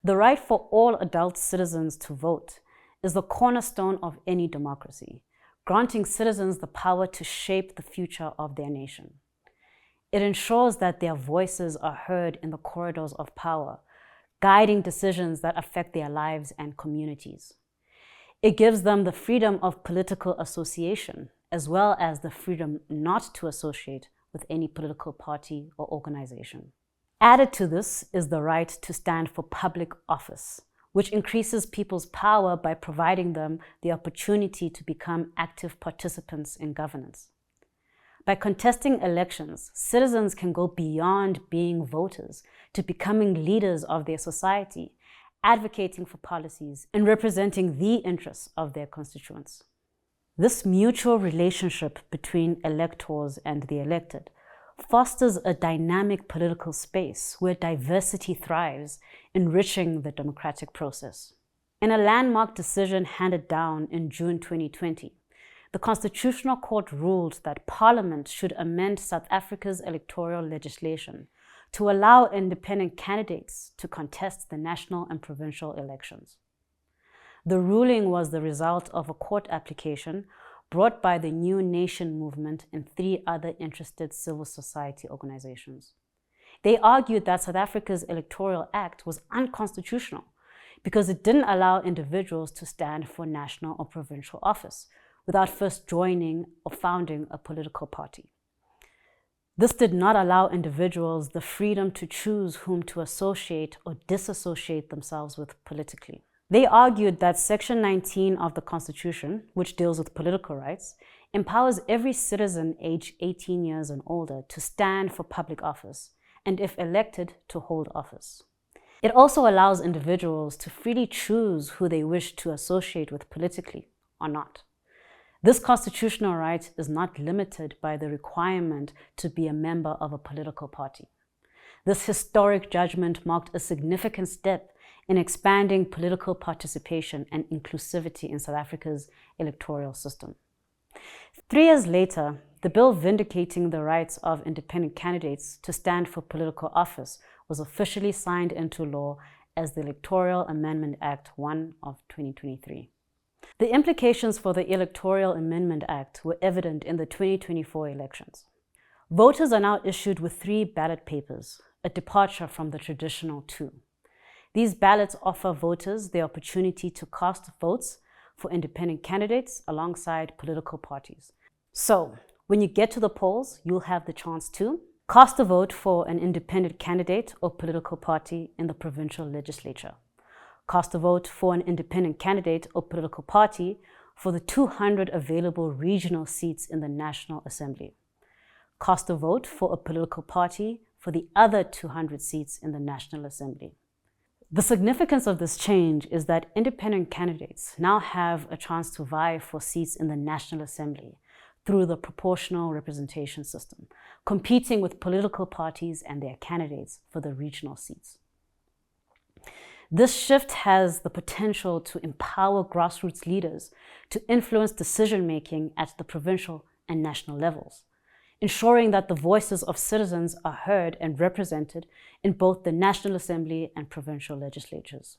The right for all adult citizens to vote is the cornerstone of any democracy, granting citizens the power to shape the future of their nation. It ensures that their voices are heard in the corridors of power, guiding decisions that affect their lives and communities. It gives them the freedom of political association, as well as the freedom not to associate with any political party or organization. Added to this is the right to stand for public office, which increases people's power by providing them the opportunity to become active participants in governance. By contesting elections, citizens can go beyond being voters to becoming leaders of their society, advocating for policies and representing the interests of their constituents. This mutual relationship between electors and the elected fosters a dynamic political space where diversity thrives, enriching the democratic process. In a landmark decision handed down in June 2020, the Constitutional Court ruled that Parliament should amend South Africa's electoral legislation to allow independent candidates to contest the national and provincial elections. The ruling was the result of a court application brought by the New Nation movement and 3 other interested civil society organizations. They argued that South Africa's Electoral Act was unconstitutional because it didn't allow individuals to stand for national or provincial office without first joining or founding a political party. This did not allow individuals the freedom to choose whom to associate or disassociate themselves with politically. They argued that Section 19 of the Constitution, which deals with political rights, empowers every citizen aged 18 years and older to stand for public office, and if elected, to hold office. It also allows individuals to freely choose who they wish to associate with politically or not. This constitutional right is not limited by the requirement to be a member of a political party. This historic judgment marked a significant step in expanding political participation and inclusivity in South Africa's electoral system. 3 years later, the bill vindicating the rights of independent candidates to stand for political office was officially signed into law as the Electoral Amendment Act 1 of 2023. The implications for the Electoral Amendment Act were evident in the 2024 elections. Voters are now issued with 3 ballot papers, a departure from the traditional 2. These ballots offer voters the opportunity to cast votes for independent candidates alongside political parties. So, when you get to the polls, you'll have the chance to cast a vote for an independent candidate or political party in the provincial legislature, cast a vote for an independent candidate or political party for the 200 available regional seats in the National Assembly, cast a vote for a political party for the other 200 seats in the National Assembly. The significance of this change is that independent candidates now have a chance to vie for seats in the National Assembly through the proportional representation system, competing with political parties and their candidates for the regional seats. This shift has the potential to empower grassroots leaders to influence decision-making at the provincial and national levels, ensuring that the voices of citizens are heard and represented in both the National Assembly and provincial legislatures.